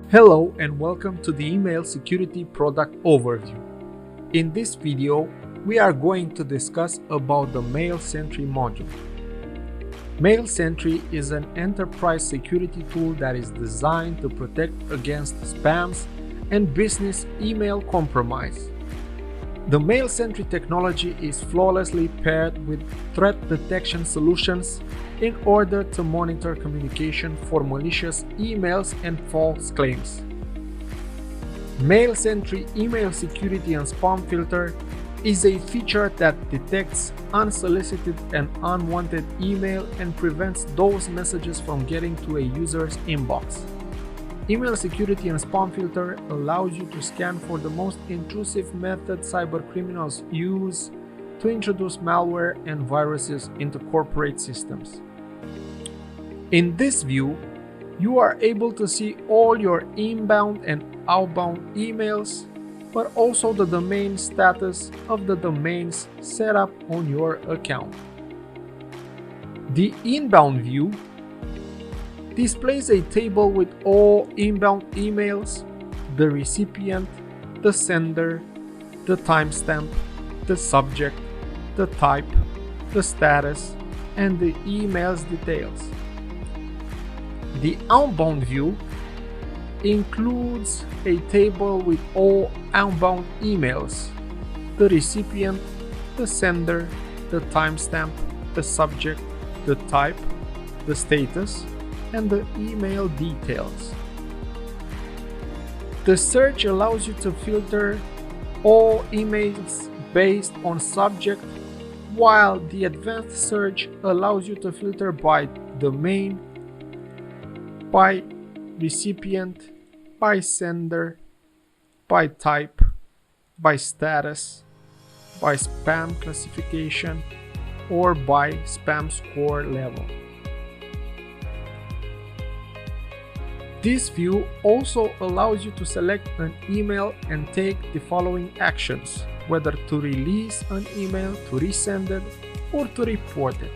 Hello and welcome to the Email Security Product Overview. In this video, we are going to discuss about the MailSentry module. MailSentry is an enterprise security tool that is designed to protect against spams and business email compromise. The MailSentry technology is flawlessly paired with threat detection solutions in order to monitor communication for malicious emails and false claims. MailSentry Email Security and Spam Filter is a feature that detects unsolicited and unwanted email and prevents those messages from getting to a user's inbox. Email Security and Spam Filter allows you to scan for the most intrusive method cybercriminals use to introduce malware and viruses into corporate systems. In this view, you are able to see all your inbound and outbound emails, but also the domain status of the domains set up on your account. The inbound view displays a table with all inbound emails, the recipient, the sender, the timestamp, the subject, the type, the status, and the email's details. The outbound view includes a table with all outbound emails, the recipient, the sender, the timestamp, the subject, the type, the status, and the email details. The search allows you to filter all emails based on subject, while the advanced search allows you to filter by domain, by recipient, by sender, by type, by status, by spam classification, or by spam score level. This view also allows you to select an email and take the following actions, whether to release an email, to resend it, or to report it.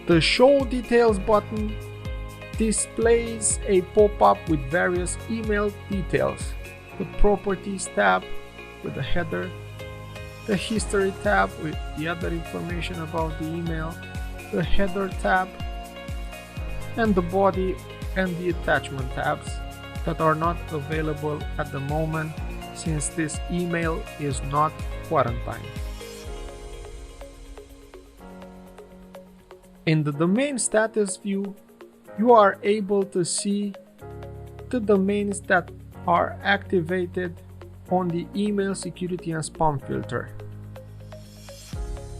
The Show Details button displays a pop-up with various email details, the Properties tab with the header, the History tab with the other information about the email, the Header tab, and the Body and the Attachment tabs that are not available at the moment since this email is not quarantined. In the Domain Status view, you are able to see the domains that are activated on the Email Security and Spam Filter.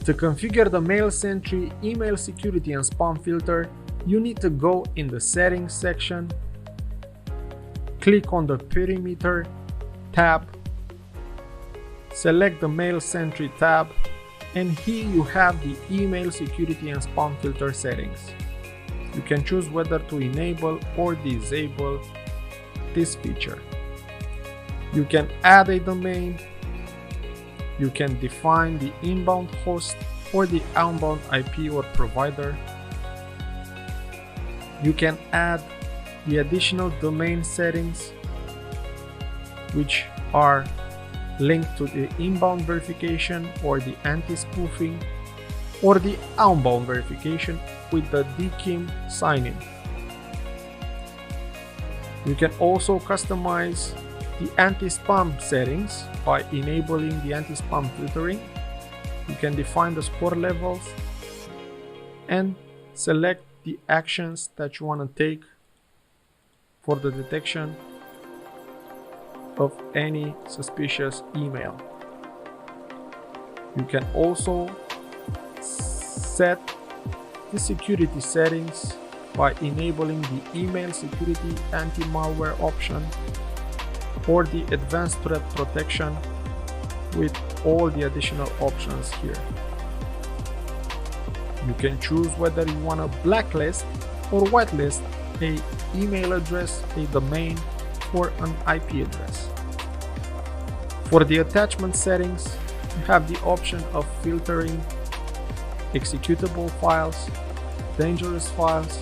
To configure the MailSentry Email Security and Spam Filter, you need to go in the Settings section, click on the Perimeter tab, select the MailSentry tab, and here you have the Email Security and Spam Filter settings. You can choose whether to enable or disable this feature. You can add a domain, you can define the inbound host or the outbound IP or provider. You can add the additional domain settings, which are linked to the inbound verification or the anti-spoofing, or the outbound verification with the DKIM sign-in. You can also customize the anti-spam settings by enabling the anti-spam filtering. You can define the score levels and select the actions that you want to take for the detection of any suspicious email. You can also set the security settings by enabling the Email Security Anti-Malware option or the Advanced Threat Protection with all the additional options here. You can choose whether you want to blacklist or whitelist an email address, a domain, or an IP address. For the attachment settings, you have the option of filtering executable files, dangerous files,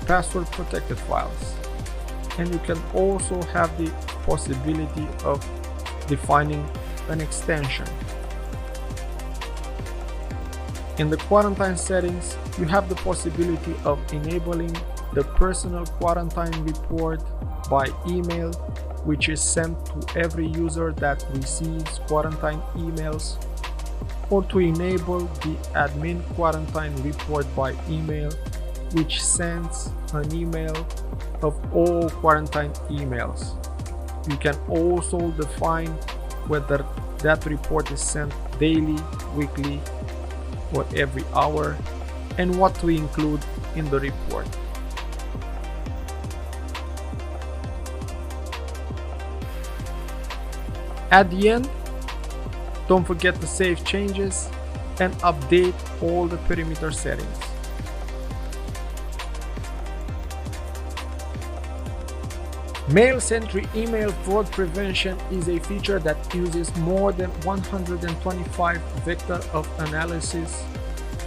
password protected files. and you can also have the possibility of defining an extension. In the quarantine settings, you have the possibility of enabling the personal quarantine report by email, which is sent to every user that receives quarantine emails, or to enable the admin quarantine report by email, which sends an email of all quarantine emails. You can also define whether that report is sent daily, weekly, or every hour, and what to include in the report. At the end, don't forget to save changes and update all the perimeter settings. MailSentry email fraud prevention is a feature that uses more than 125 vectors of analysis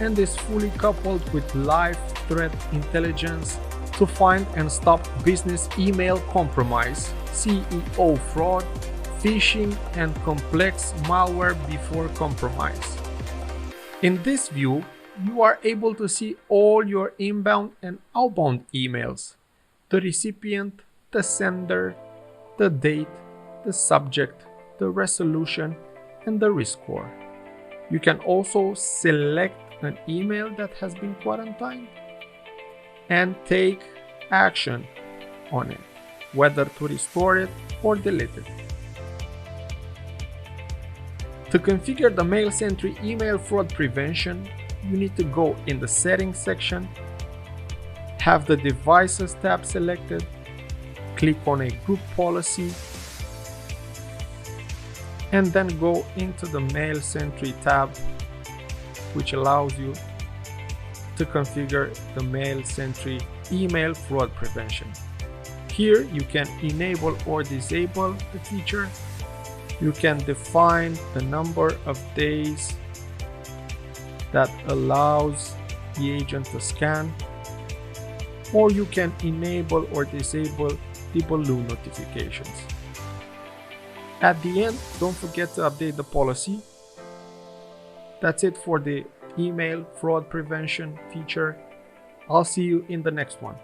and is fully coupled with live threat intelligence to find and stop business email compromise, CEO fraud, phishing, and complex malware before compromise. In this view, you are able to see all your inbound and outbound emails, the recipient, the sender, the date, the subject, the resolution, and the risk score. You can also select an email that has been quarantined and take action on it, whether to restore it or delete it. To configure the MailSentry email fraud prevention, you need to go in the settings section, have the devices tab selected, click on a group policy, and then go into the MailSentry tab, which allows you to configure the MailSentry email fraud prevention. Here you can enable or disable the feature. You can define the number of days that allows the agent to scan, or you can enable or disable the balloon notifications. At the end, don't forget to update the policy. That's it for the email fraud prevention feature. I'll see you in the next one.